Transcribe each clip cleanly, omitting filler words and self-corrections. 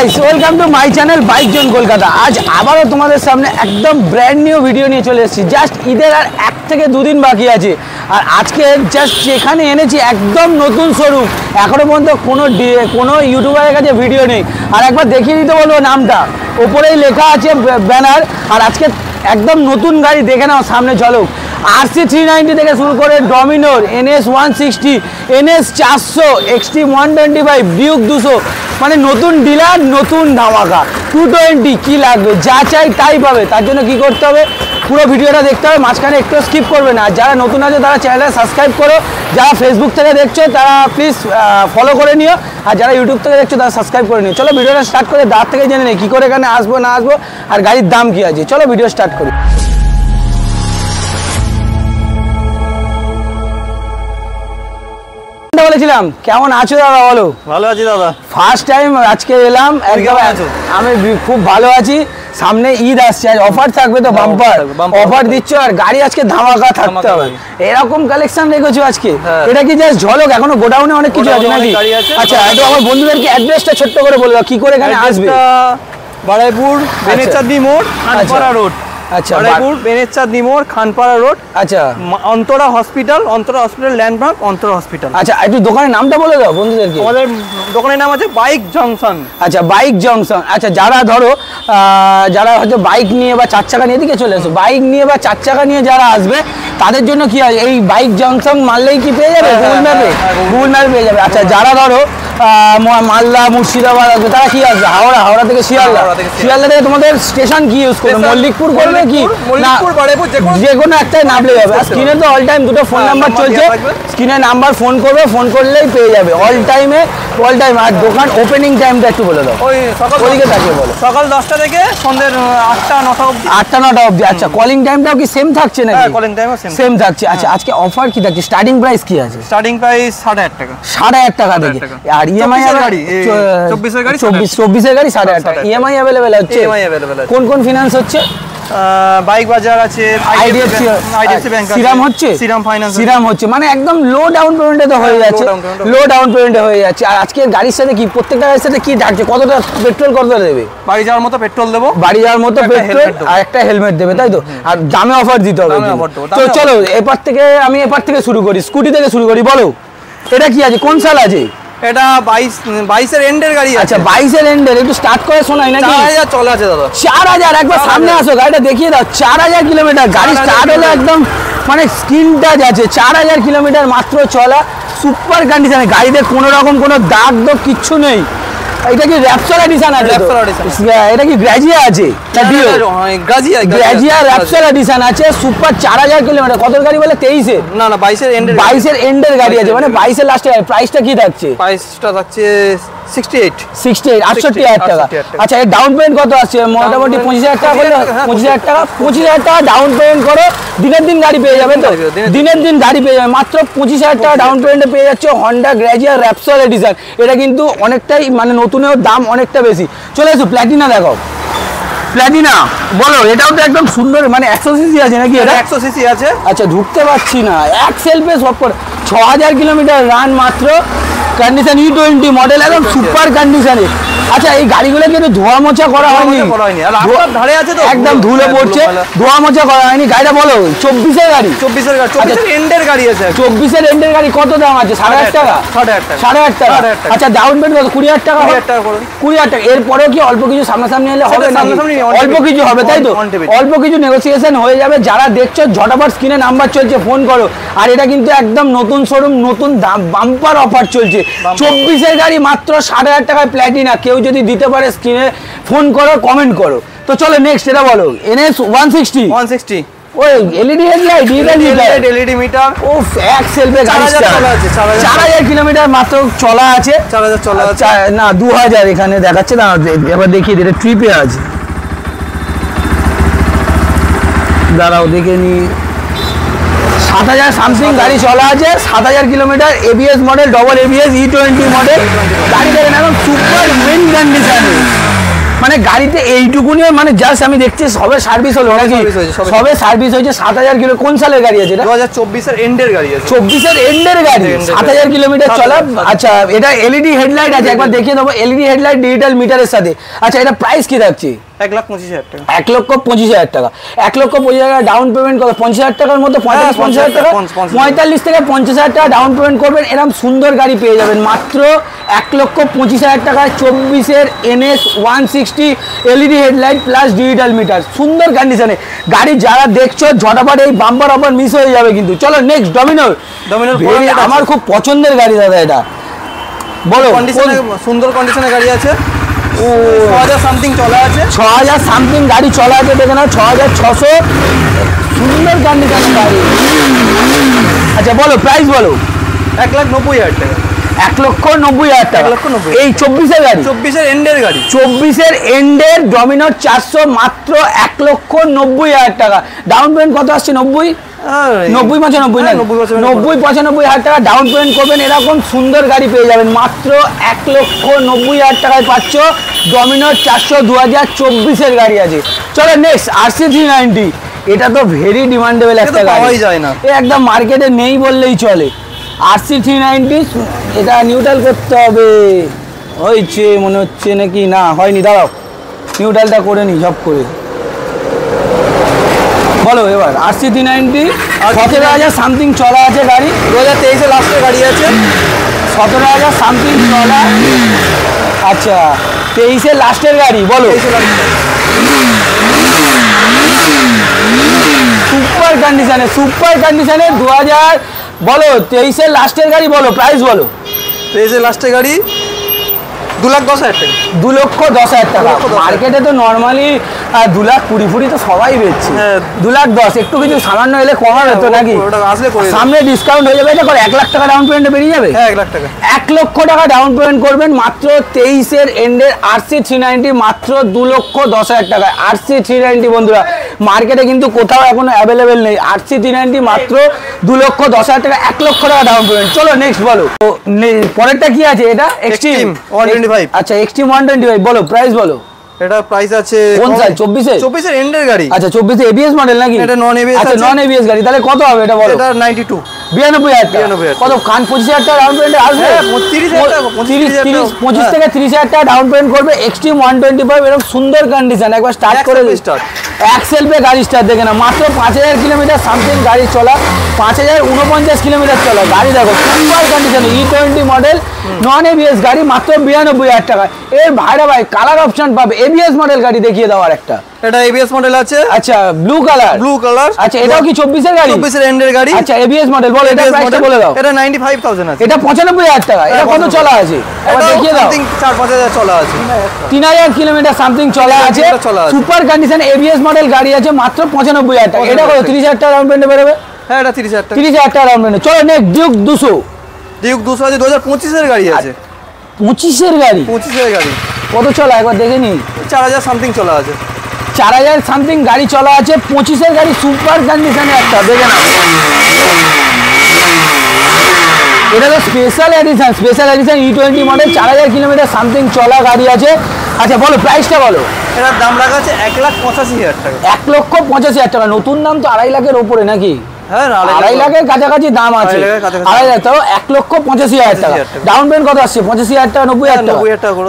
Guys, welcome to my channel bike zone Kolkata. আজ আবারও তোমাদের সামনে একদম ব্র্যান্ড নিউ ভিডিও নিয়ে চলে এসেছি। জাস্ট ঈদের আর 1 থেকে 2 দিন বাকি আছে, আর আজকে জাস্ট যেখানে এনেছি একদম নতুন শোরুম। এখনো পর্যন্ত কোনো ইউটিউবারের কাছে ভিডিও নেই। আর একবার দেখিয়ে দিতে বলবো, নামটা ওপরেই লেখা আছে ব্যানার। আর আজকে একদম নতুন গাড়ি দেখে নাও, সামনে ঝলক। RC 390 থেকে শুরু করে ডমিনোর, NS 160, NS 400, XTREME 125, ডিউক 200, মানে নতুন ডিলার, নতুন ধামাকা। 220 কি লাগবে, যা চাই তাই পাবে। তার জন্য কি করতে হবে, পুরো ভিডিওটা দেখতে হবে, মাঝখানে একটু স্কিপ করবে না। যারা নতুন আছে তারা চ্যানেলটা সাবস্ক্রাইব করো, যারা ফেসবুক থেকে দেখছো তারা প্লিজ ফলো করে নিও, আর যারা ইউটিউব থেকে দেখছো তারা সাবস্ক্রাইব করে নিও। চলো ভিডিওটা স্টার্ট করে দাঁত থেকে জেনে নিই কী করে এখানে আসবো না আসবো, আর গাড়ির দাম কী আছে। চলো ভিডিও স্টার্ট করি। বলেছিলাম কেমন আছো দাদা, বলো। ভালো আছি দাদা, ফার্স্ট টাইম আজকে এলাম। একদম আমি খুব ভালো আছি। সামনে ঈদ আসছে, আজ অফার থাকবে তো, বাম্পার অফার দিচ্ছ, আর গাড়ি আজকে ধামাকা থাকতে হবে। এরকম কালেকশন রেখেছো আজকে। এটা কি জাস্ট ঝলক, এখনো গোডাউনে অনেক কিছু আছে নাকি? আচ্ছা, একটু আমার বন্ধুদেরকে অ্যাড্রেসটা ছোট্ট করে বলবো, কি করে এখানে আসবে। বারাইপুর বেনেচাঁদনি মোড়, খানপাড়া রোড। আচ্ছা, বারাইপুর বেনেচাঁদনি মোড়, খানপাড়া রোড। আচ্ছা, Antara hospital landmark Antara hospital. আচ্ছা, একটু দোকানের নামটা বলে দাও বন্ধুদেরকে। আমাদের দোকানের নাম আছে বাইক জংশন। আচ্ছা, বাইক জংশন। আচ্ছা, যারা ধরো যারা হয়তো বাইক নিয়ে বা 4 চাকা নিয়ে দিকে চলে আসো, বাইক নিয়ে বা 4 চাকা নিয়ে যারা আসবে তাদের জন্য কি আছে, এই বাইক জংশন মারলেই কি পেয়ে যাবে? গুগল ম্যাপে পেয়ে যাবে। আচ্ছা, যারা ধরো মালদা মুর্শিদাবাদ আসবে তারা কি আসবে? হাওড়া থেকে শিয়ালদা থেকে তোমাদের স্টেশন কি ইউজ করবে? মল্লিকপুর করবে কি না যে কোনো একটাই নামলে যাবে। আর স্ক্রিনে তো অল টাইম দুটো ফোন নাম্বার চলছে, স্ক্রিনে নাম্বার ফোন করবে, ফোন করলেই পেয়ে যাবে অল টাইম। আর দোকান ওপেনিং টাইমটা একটু বলে দাও। ওই ওদিকে থাকে বলো, সকাল 10টা থেকে সন্ধ্যে 8টা 9টা অবধি। আচ্ছা, কলিং টাইমটাও কি সেম থাকছে নাকি? হ্যাঁ, কলিং টাইমও সেম থাকছে। আচ্ছা, আজকে অফার কি থাকছে, স্টার্টিং প্রাইস কি আছে? স্টার্টিং প্রাইস 8.5 টাকা। 8.5 টাকা থেকে। আর ইএমআই গাড়ি 24 এর গাড়ি 24 এর গাড়ি 8.5 টাকা ইএমআই अवेलेबल হচ্ছে। কোন কোন ফিনান্স হচ্ছে? বাইক বাজার আছে, আইডিএফসি ব্যাংক আছে, সিরাম হচ্ছে, মানে একদম লো ডাউন পেমেন্টে তো হয়ে যাচ্ছে, লো ডাউন পেমেন্টে হয়ে যাচ্ছে। আর আজকে গাড়ির সাথে কি, প্রত্যেকটা গাড়ির সাথে কি থাকছে? কতটা পেট্রোল কতটা দেবে? বাড়ি যাওয়ার মতো পেট্রোল দেবো, বাড়ি যাওয়ার মতো পেট্রোল আর একটা হেলমেট দেবে, তাই তো? আর দামে অফার দিতে হবে। তো চলো আমি এপার থেকে শুরু করি, স্কুটি থেকে শুরু করি। বলো এটা কি আছে, কোন সাল আছে? এটা 22 এর এন্ডের গাড়ি আছে। আচ্ছা, 22 এর এন্ডের, একটু স্টার্ট করে শোনাই নাকি? 4000 চলা আছে দাদা। 4000, একবার সামনে আসো, গাড়িটা দেখিয়ে দাও। 4000 কিলোমিটার গাড়ি স্টার্ট হলে একদম মানে স্ক্রিন টাচ আছে। 4000 কিলোমিটার মাত্র চলা, সুপার কন্ডিশনে। গাড়িতে কোনো রকম কোনো দাগ কিচ্ছু নেই। এটা কি র্যাপসল এডিশন আছে? এটা কি গ্রাজিয়া আছে? গ্রাজিয়া র্যাপসল এডিশন আছে, সুপার 4000 কিলোমিটার। কত গাড়ি বলে? 23 এর? না 22 এর এন্ডের গাড়ি আছে, মানে 22 এর লাস্টে। প্রাইসটা কি থাকছে? প্রাইসটা থাকছে 68,000 টাকা। আচ্ছা, এর ডাউন পেমেন্ট কত আছে? মোটামুটি 25,000 টাকা করলে 25,000 টাকা ডাউন পেমেন্ট করো, দিনের দিন গাড়ি পেয়ে যাবে। তো দিনের দিন গাড়ি পেয়ে যাবে মাত্র 25,000 টাকা ডাউন পেমেন্টে পেয়ে যাচ্ছে হন্ডা গ্রাজিয়া র্যাপসল এডিশন। এটা কিন্তু অনেকটাই, মানে নতুনের দাম অনেকটা বেশি। চলে এসো, প্ল্যাটিনা দেখাও। প্ল্যাটিনা বলো, এটাও তো একদম সুন্দর, মানে 100 সিসি আছে নাকি? এটা 100 সিসি আছে। আচ্ছা, ঢুকতে পারছি না। এক সেলফে সব করে 6000 কিলোমিটার রান মাত্র, কন্ডিশন E20 মডেল, একদম সুপার কন্ডিশনে। আচ্ছা, এই গাড়িগুলো কিন্তু ধোয়া মোছা করা হয়নি, ধারে আছে তো একদম ধুলো পড়ছে, ধোয়া মোছা করা হয়নি। গাড়িটা বলো 24 এর গাড়ি, 24 এর এন্ডের গাড়ি আছে। 24 এর এন্ডের গাড়ি। কত দাম আছে? 8.5 টাকা। 8.5 টাকা। আচ্ছা, ডাউন পেমেন্ট কত? 20,000 টাকা। 20,000 টাকা। এরপরেও কি অল্প কিছু সামনাসামনি হলে হবে না? অল্প কিছু হবে, তাই তো? অল্প কিছু নেগোসিয়েশন হয়ে যাবে। যারা দেখছো ঝটাফট স্ক্রিনে নাম্বার চলছে, ফোন করো। আর এটা কিন্তু একদম নতুন শোরুম, নতুন দাম, বাম্পার অফার চলছে। 24 এর গাড়ি মাত্র 8,500 টাকায় প্ল্যাটিনা। কেউ যদি দিতে পারে স্ক্রিনে ফোন করো, কমেন্ট করো। তো চলো নেক্সট, এটা বলো। NS 160। ওই এলইডি হেডলাইট, এলইডি মিটার। ও এক সেলফে গাড়ি চলা আছে। 4000 কিলোমিটার মাত্র চলা আছে। 4000 চলা আছে না, 2000 এখানে দেখাচ্ছে না। এবার দেখিয়ে দিই, এটা ট্রিপে আছে। দাঁড়াও দেখে নি। 7000 সামথিং গাড়ি চলা আছে, 7000 kilometre, ABS model, double ABS, E20 model. গাড়ি দেখেন একদম সুপার মেন কন্ডিশনে, মানে গাড়িতে এইটুকুনি মানে জাস্ট আমি দেখছি সবে সার্ভিস হলো নাকি? সবে সার্ভিস হয়েছে। 7000 কিলো। কোন সালের গাড়ি আছে এটা? 2024 এর এন্ডের গাড়ি আছে। 24 এর এন্ডের গাড়ি, 7000 কিলোমিটার চলা। আচ্ছা, এটা এলইডি হেডলাইট আছে, একবার দেখিয়ে দেবো। এলইডি হেডলাইট ডিজিটাল মিটারের সাথে। আচ্ছা, এটা প্রাইস কি থাকছে? 1,25,000 টাকা। 1,25,000 টাকা। 1,25,000 টাকা ডাউন পেমেন্ট কত? 50,000 টাকার মধ্যে 45,000 টাকা, 45 থেকে 50,000 টাকা ডাউন পেমেন্ট করবেন, এরকম সুন্দর গাড়ি পেয়ে যাবেন মাত্র 1,25,000 টাকায়। 24 এর NS 160 LED headlight plus digital meter, সুন্দর কন্ডিশনে গাড়ি। যারা দেখছো ঝটাপট এই বাম্পার অফার মিস হয়ে যাবে কিন্তু। চলো নেক্সট, ডমিনার। আমার খুব পছন্দের গাড়ি দাদা, এটা বলো। সুন্দর কন্ডিশনের গাড়ি আছে। 6000 সামথিং চলা আছে। 6000 সামথিং গাড়ি চলা আছে, দেখে নাও। 6600, সুন্দর কন্ডিশনের গাড়ি। আচ্ছা বলো, প্রাইস বলো। 1,90,000 টাকা। 1,90,000 টাকা। এই 24 এর গাড়ি, 24 এর এন্ডের গাড়ি, 24 এর এন্ডের ডমিনার 400, মাত্র 1,90,000 টাকা। ডাউন পেমেন্ট কত আসছে? 90, 95 না, 90-95,000 টাকা ডাউন পেমেন্ট করবেন, এরকম সুন্দর গাড়ি পেয়ে যাবেন মাত্র 1,90,000 টাকায় পাচ্ছ। ডমিনার 400 2024 এর গাড়ি আছে। চলো নেক্সট, RC 390। এটা তো ভেরি ডিমান্ডেবল একটা গাড়ি, পাওয়াই যায় না, একদম মার্কেটে নেই বললেই চলে। RC 390, এটা নিউট্রাল করতে হবে। হয়েছে মনে হচ্ছে নাকি? না হয়নি, দাঁড়াও নিউট্রালটা করে নি ঝপ করে। বলো এবার। RC 390 17,000 সামথিং চলা আছে গাড়ি। 2023 এর লাস্টের গাড়ি আছে। 17,000 সামথিং চলা। আচ্ছা, 23 এর লাস্টের গাড়ি, বলো। সুপার কন্ডিশনে, সুপার কন্ডিশনে 2000, বলো 23 এর লাস্টের গাড়ি, বলো প্রাইস বলো। 23 এর লাস্টের গাড়ি 2,10,000 টাকা। 2,10,000 টাকা। মার্কেটে তো নর্মালি 2,20,000 তো সবাই বেচছে। 2,10,000, একটু কিছু সামান্য এলে কমাবে তো নাকি? সামনে ডিসকাউন্ট হয়ে যাবে। এটা করে 1 লাখ টাকা ডাউন পেমেন্টে বেরিয়ে যাবে। 1 লাখ টাকা। 1 লক্ষ টাকা ডাউন পেমেন্ট করবেন মাত্র 23 এর এন্ডের RC 390, মাত্র 2,10,000 টাকায়। RC 390 বন্ধুরা, মার্কেটে কিন্তু কোথাও এখনো অ্যাভেলেবেল নেই। RC 390 মাত্র 2,10,000 টাকা, 1 লক্ষ টাকা ডাউন পেমেন্ট। চলো নেক্সট বলো। পরেরটা কি আছে? এটা এক্সট্রিম 125। আচ্ছা, এক্সট্রিম 125, বলো প্রাইস বলো। এটা প্রাইস আছে কোন সাল? 24 এর এন্ডের গাড়ি। আচ্ছা, 24 এবিএস মডেল নাকি? এটা নন এবিএস। আচ্ছা, নন এবিএস গাড়ি, তাহলে কত হবে এটা বলো। এটা 92, 92,000 টাকা। কত খান? 25,000 টাকা ডাউন পেমেন্ট আসবে। 30,000 টাকা, 25 থেকে 30,000 টাকা ডাউন পেমেন্ট করবে। এক্সট্রিম 125, এরকম সুন্দর কন্ডিশন। একবার স্টার্ট করে স্টার্ট, এক্সেলপে গাড়ি স্টার্ট দেখে না। মাত্র 5,000 কিলোমিটার সামথিং গাড়ি চলা, 5,049 কিলোমিটার চলা গাড়ি। দেখো সুপার কন্ডিশনে, E20 মডেল নন এবিএস গাড়ি, মাত্র 92,000 টাকা। এর ভাইরা ভাই কালার অপশন পাবে। এবিএস মডেল গাড়ি দেখিয়ে দাও আর একটা। এটা এবিএস মডেল আছে। আচ্ছা, ব্লু কালার। আচ্ছা, এটাও কি 24 এর গাড়ি? 24 এর এন্ডের গাড়ি। আচ্ছা, এবিএস মডেল, বলো এটা প্রাইসটা বলে দাও। এটা 95,000 আছে। এটা 95,000 টাকা। এটা কত চলা আছে একবার দেখিয়ে দাও। 4-5,000 চলা আছে। 3,000 কিলোমিটার সামথিং চলা আছে। সুপার কন্ডিশন এবিএস মডেল গাড়ি আছে, মাত্র 95,000 টাকা। এটা কত? 30,000 টাকা ডাউন পেমেন্টে বেরোবে। হ্যাঁ, এটা 30,000 টাকা। 30,000 টাকা ডাউন পেমেন্ট। চলো নেক্সট, ডিউক 200। ডিউক 200 আছে, 2025 এর গাড়ি আছে। 25 এর গাড়ি? 25 এর গাড়ি। কত চলা একবার দেখে নি। 4,000 সামথিং চলা আছে। 4,000 সামথিং গাড়ি চলা আছে। 25 এর গাড়ি, সুপার কন্ডিশনে একটা, দেখে না। এটা তো special edition, E20 model, 4,000 kilometre something চলা গাড়ি আছে। আচ্ছা বলো প্রাইসটা বলো। এটার দাম রাখা আছে 1,85,000 টাকা। 1,85,000 টাকা। নতুন দাম তো 2.5 লাখের উপরে নাকি? হ্যাঁ, 2.5 লাখের কাছাকাছি দাম আছে। 2.5 লাখ, তাও 1,85,000 টাকা ডাউন পেমেন্ট। কত আসছে? 85,000 টাকা, 90,000 টাকা।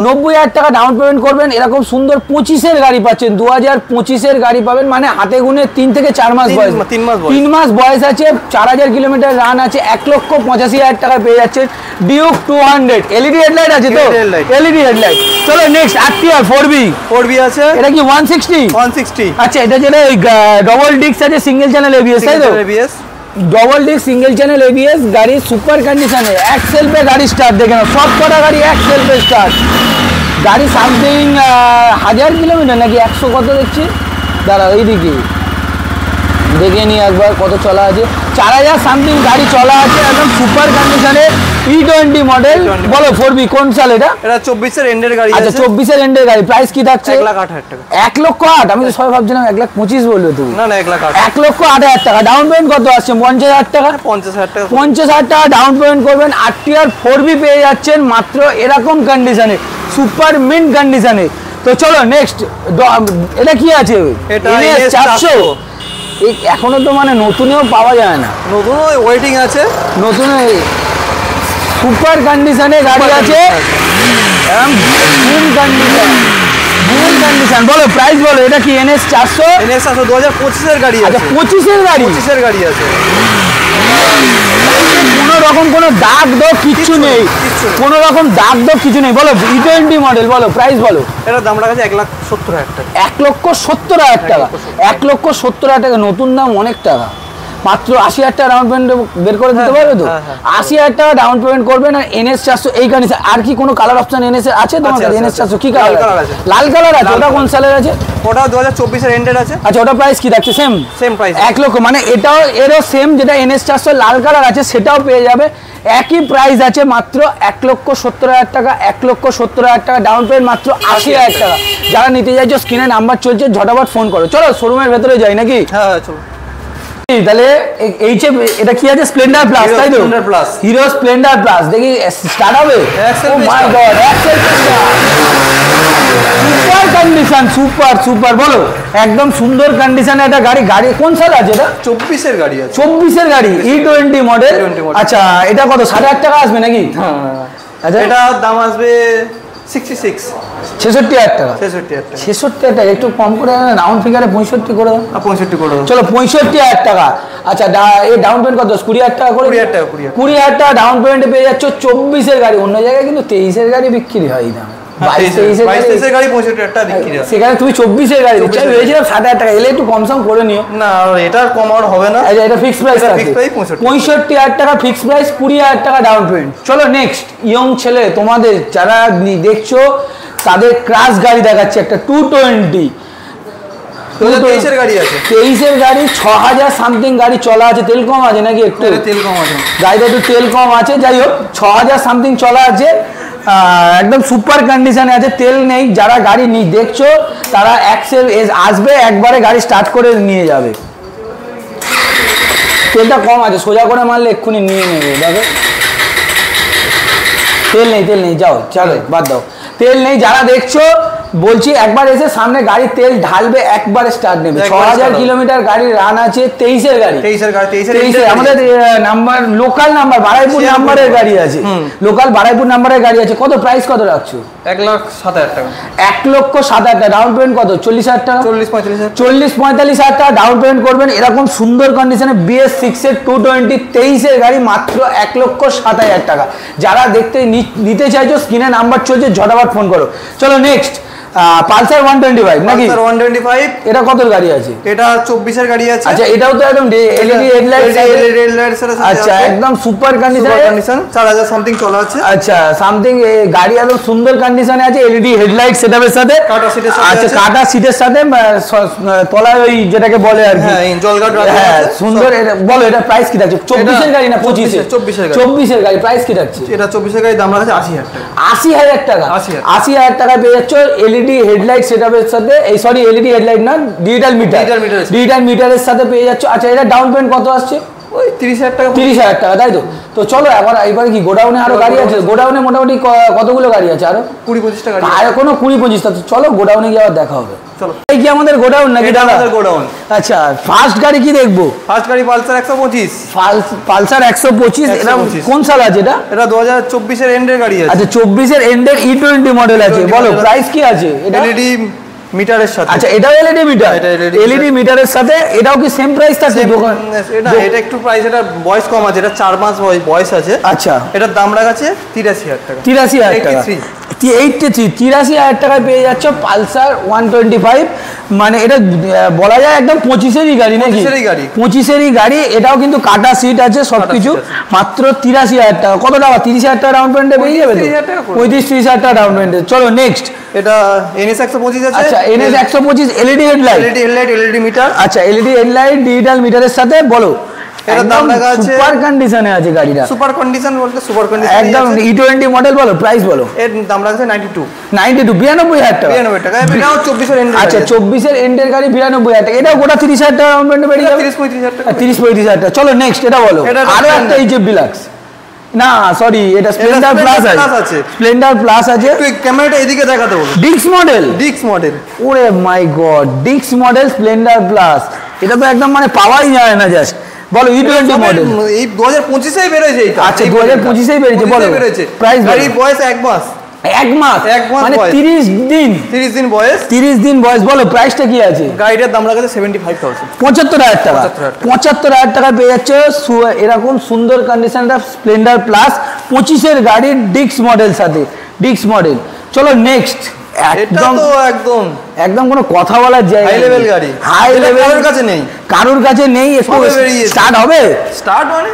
90,000 টাকা ডাউন পেমেন্ট করবেন, এরকম সুন্দর 25 এর গাড়ি পাচ্ছেন। 2025 এর গাড়ি পাবেন, মানে হাতে গুনে 3 থেকে 4 মাস বয়স। 3 মাস বয়স আছে, 4,000 কিলোমিটার রান আছে। 1,85,000 টাকা পেয়ে যাচ্ছেন। ডিউক 200 এলইডি হেডলাইট আছে তো? LED headlight. চলো নেক্সট, RTR 4B আছে। এটা কি 160? আচ্ছা, এটা যেটা ডবল ডিস্ক আছে, সিঙ্গেল চ্যানেল এবিএস, তাই তো? Double disc single channel ABS গাড়ি, সুপার কন্ডিশনে। এক্সেল পে গাড়ি স্টার্ট দেখে না। সব কটা গাড়ি এক্সেল পে স্টার্ট। গাড়ি সামথিং 1000 কিলোমিটার নাকি 100 কত দেখছি। দাঁড়াও এইদিকে দেখে নি একবার কত চলা আছে। 4,000 সামথিং গাড়ি চলা আছে, একদম সুপার কন্ডিশনে। E20 model. বলো 4B কোন সাল এটা? এটা 24 এর এন্ডের গাড়ি আছে। আচ্ছা, 24 এর এন্ডের গাড়ি। প্রাইস কি থাকছে? 1,08,000 টাকা। 1,08,000? আমি তো সবাই ভাবছিলাম 1,25,000 বলবে তুমি। না না, 1,08,000। 1,08,000 টাকা। ডাউন পেমেন্ট কত আসছে? 50,000 টাকা। 50,000 টাকা। 50,000 টাকা ডাউন পেমেন্ট করবেন। RTR 4B পেয়ে যাচ্ছেন মাত্র এরকম কন্ডিশনে, সুপার মিন্ট কন্ডিশনে। তো চলো নেক্সট, এটা কি আছে? এটা NS 400। এখনো তো মানে নতুনও পাওয়া যায় না, নতুন ওয়েটিং আছে, নতুন সুপার কন্ডিশনে গাড়ি আছে, ফুল কন্ডিশন, ফুল কন্ডিশন। বলো প্রাইস বলো, এটা কি NS 400? NS 400 2025 গাড়ি আছে। 25 গাড়ি, 25 গাড়ি আছে। কোনো রকম কোনো দাগ দাগ কিছু নেই, কোনো রকম দাগ দাগ কিছু নেই। বলো E20 মডেল, বলো প্রাইস বলো। এটার দাম রাখা আছে 1,70,000 টাকা। 1,70,000 টাকা, 1,70,000 টাকা। নতুন দাম অনেক টাকা। মাত্র 80,000 টাকা ডাউন পেমেন্ট বের করে দিতে পারবে তো? 80,000 টাকা ডাউন পেমেন্ট করবেন। আর NS 400 এই কন্ডিশন। আর কি কোনো কালার অপশন NS আছে তোমার কাছে? NS 400 কি কালার আছে? লাল কালার আছে। ওটা কোন সালের আছে? ওটা 2024 এর এন্ডেড আছে। আচ্ছা, ওটা প্রাইস কি থাকছে? সেম প্রাইস 1 লক্ষ। মানে এটাও এরও সেম, যেটা NS 400 লাল কালার আছে সেটাও পেয়ে যাবে। একই প্রাইস আছে, মাত্র 1,70,000 টাকা। 1,70,000 টাকা ডাউন পেমেন্ট, মাত্র 80,000 টাকা। যারা নিতে চাইছো স্ক্রিনে নাম্বার চলছে, ঝটাফট ফোন করো। চলো শোরুমের ভেতরে যাই নাকি? হ্যাঁ চলো। তাহলে এটা কি আছে? স্প্লেন্ডার প্লাস, তাই তো? Hero Splendor plus. দেখি স্টার্ট হবে। ও মাই গড, সুপার কন্ডিশন, সুপার। বলো একদম সুন্দর কন্ডিশনে একটা গাড়ি। গাড়ি কোন সাল আছে এটা? 24 এর গাড়ি আছে। 24 এর গাড়ি, E20 মডেল। আচ্ছা, এটা কত? 60,000 টাকা আসবে নাকি? হ্যাঁ। আচ্ছা, এটা দাম আসবে 66,000 টাকা। 66,000 টাকা। একটু কম করে রাউন্ড ফিগারে 65 করে দাও। 65 করে দাও। চলো 65,000 টাকা। আচ্ছা, এই ডাউন পেমেন্ট কত? 20,000 টাকা করে। 20,000 টাকা ডাউন পেমেন্টে পেয়ে যাচ্ছ 24 এর গাড়ি। অন্য জায়গায় কিন্তু 23 এর গাড়ি বিক্রি হয় না। 22-23 এর গাড়ি 65,000 টাকা বিক্রি হয়। সেখানে তুমি 24 এর গাড়ি দিচ্ছ। আমি ভেবেছিলাম 60,000 টাকা। এলে একটু কম সম করে নিও। না, এটা কম আর হবে না। আচ্ছা, এটা ফিক্সড প্রাইস আছে। 65,000 টাকা ফিক্সড প্রাইস, 20,000 টাকা ডাউন পেমেন্ট। চলো নেক্সট, ইয়ং ছেলে তোমাদের যারা দেখছো তাদের ক্রাশ গাড়ি দেখাচ্ছে একটা 220। 23 এর গাড়ি আছে। 23 এর গাড়ি, 6,000 সামথিং গাড়ি চলা আছে। তেল কম আছে নাকি? একটু তেল কম আছে, গাড়িটা একটু তেল কম আছে। যাই হোক, 6,000 সামথিং চলা আছে। একদম সুপার কন্ডিশনে আছে, তেল নেই। যারা গাড়ি দেখছো তারা অ্যাক্সেল আসবে, একবারে গাড়ি স্টার্ট করে নিয়ে যাবে। তেলটা কম আছে, সোজা করে মারলে এক্ষুনি নিয়ে নেবে। দেখো তেল নেই, যাও চলো বাদ দাও, তেল নেই। যারা দেখছো বলছি একবার এসে সামনে গাড়ি তেল ঢালবে, একবারে স্টার্ট নেবে। 6,000 কিলোমিটার গাড়ি রান আছে। 23 এর গাড়ি, 23 আমাদের নাম্বার, লোকাল নাম্বার, বারাইপুর নাম্বারের গাড়ি আছে। লোকাল বারাইপুর নাম্বারের গাড়ি আছে। কত প্রাইস কত রাখছো? 1,07,000 টাকা। 1,07,000 টাকা ডাউন পেমেন্ট কত? 40,000 টাকা। 40-45,000 টাকা ডাউন পেমেন্ট করবেন। এরকম সুন্দর কন্ডিশনে BS6 এর 220 23 এর গাড়ি, মাত্র 1,07,000 টাকা। যারা নিতে চাইছো স্ক্রিনে নাম্বার চলছে, ঝটাফট ফোন করো। চলো নেক্সট, পালসার 125 নাকি? 125 এটা কত গাড়ি আছে? এটা 24 এর গাড়ি আছে। আচ্ছা, এটাও তো একদম LED হেডলাইট। আচ্ছা, একদম সুপার কন্ডিশন, 4,000 সামথিং চলা আছে। আচ্ছা, সামথিং গাড়ি একদম সুন্দর কন্ডিশনে আছে। LED হেডলাইট সেটআপের সাথে, কাটা সিটের সাথে। আচ্ছা, কাটা সিটের সাথে, তলায় ওই যেটাকে বলে আর কি, হ্যাঁ, জল গার্ড আছে। হ্যাঁ, সুন্দর। এটা বলো, এটা প্রাইস কি থাকছে? 24 এর গাড়ি না 25 এর? 24 এর গাড়ি। প্রাইস কি থাকছে? এটা 24 এর গাড়ি, দাম আছে 80,000 টাকা। 80,000 টাকা। 80,000 টাকা পেয়ে যাচ্ছ LED হেডলাইট সেটআপের সাথে। এই সরি, LED হেডলাইট না, ডিজিটাল মিটারের সাথে পেয়ে যাচ্ছ। আচ্ছা, এটা ডাউন পেমেন্ট কত আসছে? ওই 30,000 টাকা। 30,000 টাকা, তাই তো? তো চলো এবারে কি গোডাউনে আরো গাড়ি আছে? গোডাউনে মোটামুটি কতগুলো গাড়ি আছে? আরো 20-25টা গাড়ি। আর কোনো 20-25টা। তো চলো গোডাউনে গিয়ে আবার দেখা হবে। চলো। এই কি আমাদের গোডাউন নাকি? আমাদের গোডাউন। আচ্ছা, ফার্স্ট গাড়ি কি দেখবো? ফার্স্ট গাড়ি পালসার 125। পালসার 125। এটা কোন সাল আছে? এটা 2024 এর এন্ডের গাড়ি আছে। আচ্ছা, 24 এর এন্ডের E20 মডেল আছে। বলো প্রাইস কি আছে? এটা LED মিটারের সাথে। আচ্ছা, এটাও LED মিটার। LED মিটারের সাথে এটাও কি সেম প্রাইস থাকছে? এটা একটু প্রাইস, এটা বয়স কম আছে। এটা 4 মাস বয়স আছে। আচ্ছা, এটার দাম রাখা আছে 83,000 টাকা। 83,000 টাকা। 83,000 টাকায় পেয়ে যাচ্ছ পালসার 125। মানে এটা বলা যায় একদম 25-এরই গাড়ি নাকি? 25-এরই গাড়ি। এটাও কিন্তু কাটা সিট আছে, সবকিছু। মাত্র 83,000 টাকা। কত টাকা? 30,000 টাকা ডাউন পেমেন্টে পেয়ে যাবে তো? 35-30,000 টাকা ডাউন পেমেন্টে। চলো নেক্সট, এটা NS 125 আছে। আচ্ছা, NS 125 LED headlight, LED meter. আচ্ছা, LED হেডলাইট ডিজিটাল মিটারের সাথে। বলো এর দাম লাগা আছে, সুপার কন্ডিশনে আছে গাড়িটা। সুপার কন্ডিশন বলতে সুপার কন্ডিশন একদম E20 মডেল। বলো প্রাইস বলো। এর দাম লাগা আছে 92 92,000 টাকা। 92 টাকা। এটাও 24 এর এন্ড। আচ্ছা, 24 এর এন্ডের গাড়ি 92,000 টাকা। এটাও গোটা 30,000 টাকা ডাউন পেমেন্ট পেয়ে যাবে। 30-35,000 টাকা। 30-35,000 টাকা। চলো নেক্সট, এটা বলো। আরো একটা HF ডিলাক্স। না সরি, এটা স্প্লেন্ডার প্লাস আছে। স্প্লেন্ডার প্লাস আছে। একটু ক্যামেরাটা এদিকে দেখাতে বলো। ডিক্স মডেল, ডিক্স মডেল। ওরে মাই গড, ডিক্স মডেল স্প্লেন্ডার প্লাস, এটা তো একদম মানে পাওয়াই যায় না। জাস্ট বলো E20 মডেল, এই 2025 বেরোছে এইটা। আচ্ছা 2025 বেরিয়েছে। বলো প্রাইস। গাড়ির বয়স 1 মাস। 1 মাস মানে 30 দিন। 30 দিন বয়স। 30 দিন বয়স। বলো প্রাইসটা কি আছে? গাড়িটার দাম লাগাছে 75,000। 75,000 টাকা। 75,000 টাকা পেয়ে যাচ্ছে এরকম সুন্দর কন্ডিশনটা স্প্লেন্ডার প্লাস 25-এর গাড়ির ডিক্স মডেল সাথে। ডিক্স মডেল। চলো নেক্সট। একদম তো একদম একদম কোনো কথা বলার জায়গা, হাই লেভেল গাড়ি। হাই লেভেল কারোর কাছে নেই, কারোর কাছে নেই। একটু স্টার্ট হবে? স্টার্ট মানে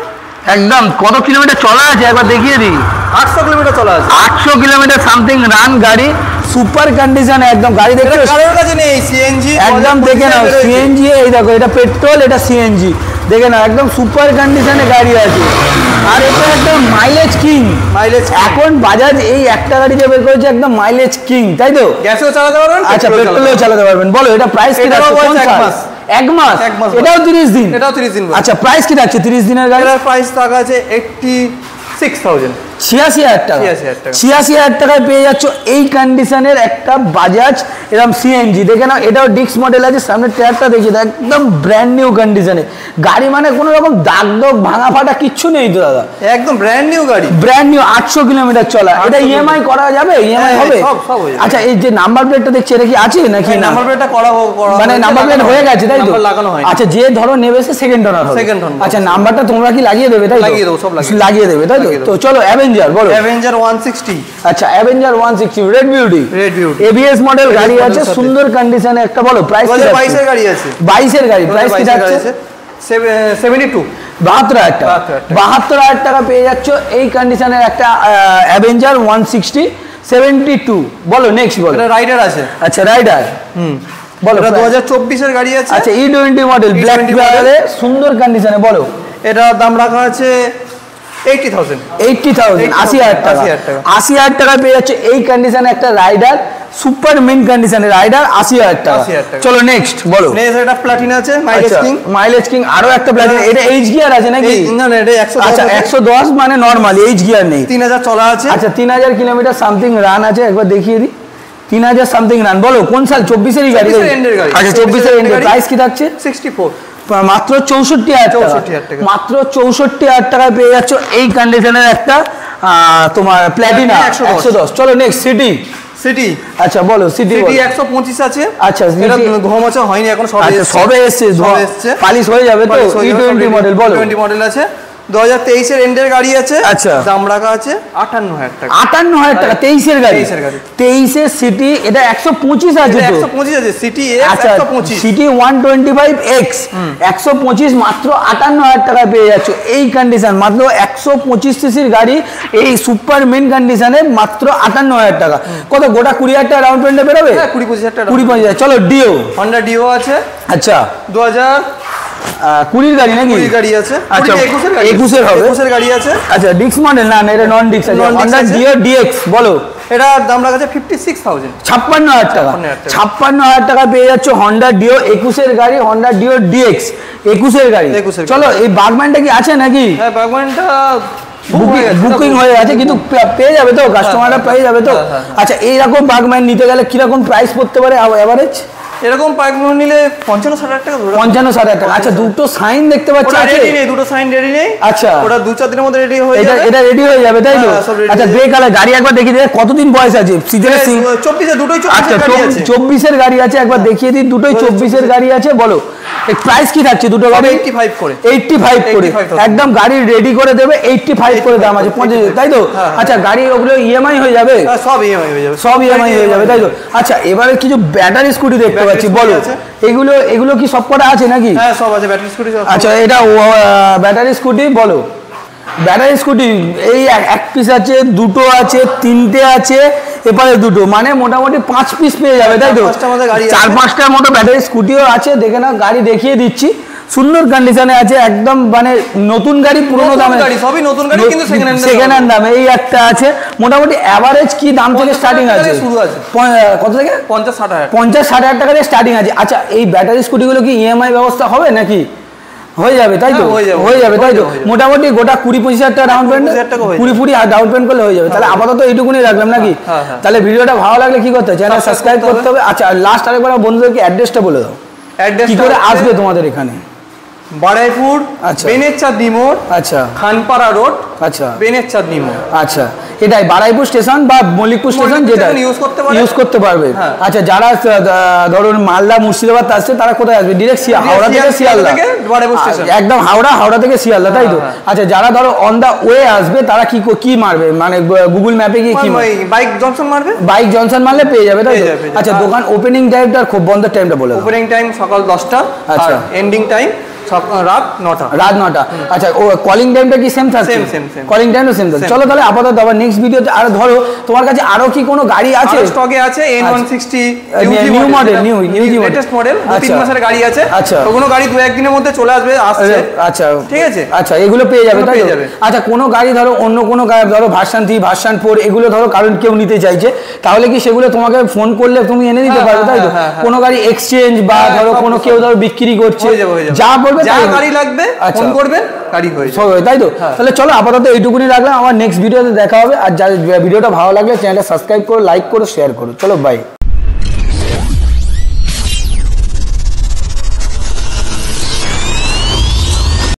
একদম কত কিলোমিটার চলা আছে একবার দেখিয়ে দিই। 800 কিলোমিটার চলা আছে। 800 কিলোমিটার সামথিং রান গাড়ি, সুপার কন্ডিশনে একদম গাড়ি। দেখছো কারোর কাছে নেই সিএনজি, একদম দেখে নাও। সিএনজি, এই দেখো এটা পেট্রোল, এটা সিএনজি, দেখে নাও একদম সুপার কন্ডিশনে গাড়ি আছে। আর এটা একদম মাইলেজ কিং। মাইলেজ এখন বাজাজ এই একটা গাড়ি যে বের করেছে একদম মাইলেজ কিং, তাই তো? গ্যাসেও চালাতে পারবেন, আচ্ছা পেট্রোলেও চালাতে পারবেন। বলো এটা প্রাইস কি থাকছে? কোন সাল? 1 মাস। এটাও 30 দিন। এটাও 30 দিন। আচ্ছা প্রাইস কি থাকছে 30 দিনের গাড়ি? এটার প্রাইস টাকা আছে 86,000। 86,000 টাকা। 86,000 টাকায় পেয়ে যাচ্ছ এই কন্ডিশনের একটা বাজাজ এরকম সিএনজি। দেখে নাও এটাও ডিক্স মডেল আছে। সামনের টায়ারটা দেখিয়ে দাও, একদম ব্র্যান্ড নিউ কন্ডিশনে গাড়ি, মানে কোনো রকম দাগ দাগ ভাঙা ফাটা কিচ্ছু নেই তো দাদা, একদম ব্র্যান্ড নিউ গাড়ি। Brand new. 800 কিলোমিটার চলা। এটা ইএমআই করা যাবে? ইএমআই হবে? সব হয়ে যাবে। আচ্ছা এই যে নাম্বার প্লেটটা দেখছি এটা কি আছে নাকি? নাম্বার প্লেটটা করা মানে নাম্বার প্লেট হয়ে গেছে তাই তো? লাগানো হয়। আচ্ছা যে ধরো নেবে সে সেকেন্ড ওনার হবে। আচ্ছা নাম্বারটা তোমরা কি লাগিয়ে দেবে তাই তো? লাগিয়ে দেবো, সব লাগিয়ে দেবে তাই তো? তো চলো অ্যাভেঞ্জার বলো। অ্যাভেঞ্জার 160। আচ্ছা Avenger 160 red beauty. Red beauty ABS model গাড়ি আছে, সুন্দর কন্ডিশনে একটা। বলো প্রাইস কি? 2022 এর গাড়ি আছে। 22 এর গাড়ি। প্রাইস কি থাকছে? 72। 72,000 টাকা। 72,000 টাকা পেয়ে যাচ্ছ এই কন্ডিশনের একটা অ্যাভেঞ্জার 160 72। বলো নেক্সট বলো। এটা রাইডার আছে। আচ্ছা রাইডার। বলো। এটা 2024 এর গাড়ি আছে। আচ্ছা E20 মডেল ব্ল্যাক কালারে সুন্দর কন্ডিশনে। বলো এটা দাম রাখা আছে 80,000। 80,000 টাকা। 80,000 টাকা পেয়ে যাচ্ছে এই কন্ডিশনে একটা রাইডার, সুপার মিন কন্ডিশনের রাইডার। 80,000 টাকা। চলো নেক্সট বলো। নেক্সট এটা প্লাটিনা আছে, মাইলেজ কিং। মাইলেজ কিং আরো একটা প্লাটিনা। এটা এইচ গিয়ার আছে নাকি? না না, এটা 110। আচ্ছা 110 মানে নরমাল, এইচ গিয়ার নেই। 3000 চলা আছে। আচ্ছা 3000 কিলোমিটার সামথিং রান আছে, একবার দেখিয়ে দিই। 3000 সামথিং রান। বলো কোন সাল? 24 এর গাড়ি। আচ্ছা 24 এর এন্ডের। প্রাইস কি থাকছে? 64। মাত্র 64,000 টাকা। মাত্র 64,000 টাকায় পেয়ে যাচ্ছ এই কন্ডিশনের একটা তোমার প্ল্যাটিনা 110। চলো নেক্সট সিটি। সিটি। আচ্ছা বলো সিটি। 125 আছে। আচ্ছা এটা ঘুমাচা হয়নি এখন, সবে এসেছে, পালিশ হয়ে যাবে তো। E20 model. বলো। E20 মডেল আছে। 2023 এর এন্ডের গাড়ি আছে। আচ্ছা দাম রাখা আছে 58,000 টাকা। 58,000 টাকা। 23 এর গাড়ি। 23 এর সিটি। এটা 125 আছে তো? 125 আছে সিটি। আচ্ছা 125 সিটি 125X 125 মাত্র 58,000 টাকায় পেয়ে যাচ্ছ এই কন্ডিশন। মাত্র 125 সিসির গাড়ি এই সুপার মেন কন্ডিশনে মাত্র 58,000 টাকা। কত গোটা 20,000 টাকা রাউন্ড পেন্টে বেরোবে? 20-25,000 টাকা। 20-25,000। চলো ডিও। হন্ডা ডিও আছে। আচ্ছা 2020 গাড়ি নাকি? 20 গাড়ি আছে। আচ্ছা 21 এর হবে। 21 এর গাড়ি আছে। আচ্ছা ডিক্স মডেল না, এটা নন ডিক্স আছে। Honda Dio DX. বলো। এটা দাম রাখা আছে 56,000। 56,000 টাকা। 56,000 টাকা পেয়ে যাচ্ছ হন্ডা ডিও 21 এর গাড়ি। হন্ডা ডিও ডিএক্স 21 এর গাড়ি। চলো এই বাগম্যানটা কি আছে নাকি? হ্যাঁ বাগম্যানটা বুকিং হয়ে গেছে, কিন্তু পেয়ে যাবে তো? কাস্টমাররা পেয়ে যাবে তো? আচ্ছা এইরকম বাগম্যান নিতে গেলে কিরকম প্রাইস পড়তে পারে এভারেজ? এরকম বাগম্যান নিলে 55-60 টাকা ধরে। 55-60 টাকা। আচ্ছা দুটো সাইন দেখতে পাচ্ছি আছে। রেডি নেই, দুটো সাইন রেডি নেই। আচ্ছা ওটা 2-4 দিনের মধ্যে রেডি হয়ে যাবে। এটা রেডি হয়ে যাবে তাই তো? আচ্ছা গ্রে কালার গাড়ি একবার দেখিয়ে দিই কতদিন বয়স আছে সিজনে? 24 এর দুটোই 24 আচ্ছা 24 এর গাড়ি আছে, একবার দেখিয়ে দিই। দুটোই 24 এর গাড়ি আছে। বলো এই প্রাইস কি থাকছে দুটো গাড়ি? 85 করে। 85 করে একদম গাড়ি রেডি করে দেবে। 85 করে দাম আছে 50 তাই তো? আচ্ছা গাড়ি ওগুলো ইএমআই হয়ে যাবে? সব ইএমআই হয়ে যাবে। সব ইএমআই হয়ে যাবে তাই তো? আচ্ছা এবারে কিছু ব্যাটারি স্কুটি দেখতে পাচ্ছি। বলো এগুলো কি সব কটা আছে নাকি? হ্যাঁ সব আছে ব্যাটারি স্কুটি। আচ্ছা এটা ব্যাটারি স্কুটি। বলো ব্যাটারি স্কুটি এই এক পিস আছে, দুটো আছে, তিনটে আছে, এপারে দুটো, মানে মোটামুটি 5 পিস পেয়ে যাবে তাই তো? 4-5টার মতো ব্যাটারি স্কুটিও আছে। দেখে না গাড়ি দেখিয়ে দিচ্ছি, সুন্দর কন্ডিশনে আছে একদম, মানে নতুন গাড়ি পুরনো দামে। সবই নতুন গাড়ি কিন্তু সেকেন্ড হ্যান্ড দামে। এই একটা আছে। মোটামুটি এভারেজ কি দাম থেকে স্টার্টিং আছে? শুরু আছে কত থেকে? 50-60 হাজার। 50-60 হাজার টাকা থেকে স্টার্টিং আছে। আচ্ছা এই ব্যাটারি স্কুটিগুলো কি ইএমআই ব্যবস্থা হবে নাকি? হয়ে যাবে তাই তো? হয়ে যাবে তাই তো? মোটামুটি গোটা 20-25 হাজার টাকা ডাউন পেমেন্ট, 20 ডাউন পেমেন্ট করলে হয়ে যাবে। তাহলে আপাতত এইটুকুনি রাখলাম নাকি? তাহলে ভিডিওটা ভালো লাগলে কি করতে হবে? চ্যানেল সাবস্ক্রাইব করতে হবে। আচ্ছা লাস্ট আরেকবার বন্ধুদেরকে অ্যাড্রেসটা বলে দাও, কি করে আসবে তোমাদের এখানে? বারাইপুর, বেনের চাঁদনি মোড়, আচ্ছা খানপাড়া রোড, আচ্ছা বেনের চাঁদনি মোড়। আচ্ছা এটাই বারাইপুর স্টেশন বা মল্লিকপুর স্টেশন যেটা ইউজ করতে পারবে। আচ্ছা যারা ধরুন মালদা মুর্শিদাবাদ আসছে তারা কোথায় আসবে? ডিরেক্ট হাওড়া থেকে শিয়ালদা, একদম হাওড়া থেকে শিয়ালদা তাই তো? আচ্ছা যারা ধরো অন দা ওয়ে আসবে তারা কি মারবে, মানে গুগল ম্যাপে গিয়ে কি বাইক জনসন মারবে? বাইক জনসন মারলে পেয়ে যাবে তাই তো? আচ্ছা দোকান ওপেনিং টাইমটা খুব বন্ধের টাইমটা বলে দাও। ওপেনিং টাইম সকাল 10টা, আচ্ছা এন্ডিং টাইম রাত 9টা। রাত 9টা। আচ্ছা ও কলিং টাইমটা কি সেম থাকছে? সেম কলিং টাইমও সেম থাকছে। চলো তাহলে আপাতত আবার নেক্সট ভিডিওতে। আর ধরো তোমার কাছে আরো কি কোনো গাড়ি আছে? স্টকে আছে N160 new model, new latest model, 2-3 মাসের গাড়ি আছে। আচ্ছা কোনো গাড়ি 2-1 দিনের মধ্যে চলে আসবে। আচ্ছা ঠিক আছে, আচ্ছা এগুলো পেয়ে যাবে তাই তো? আচ্ছা কোনো গাড়ি ধরো অন্য কোনো গাড়ি ধরো ভার্সন 3 ভার্সন 4 এগুলো ধরো কারণ কেউ নিতে চাইছে, তাহলে কি সেগুলো তোমাকে ফোন করলে তুমি এনে দিতে পারবে তাই তো? কোনো গাড়ি এক্সচেঞ্জ বা ধরো কোনো কেউ ধরো বিক্রি করছে, যা বলবে যা গাড়ি লাগবে ফোন করবেন, গাড়ি হয়ে যাবে তাই তো? তাহলে চলো আপাতত এইটুকুনি রাখলাম, আমার নেক্সট ভিডিওতে দেখা হবে। আর ভিডিওটা ভালো লাগলে চ্যানেলটা সাবস্ক্রাইব করো, লাইক করো, শেয়ার করো। চলো বাই।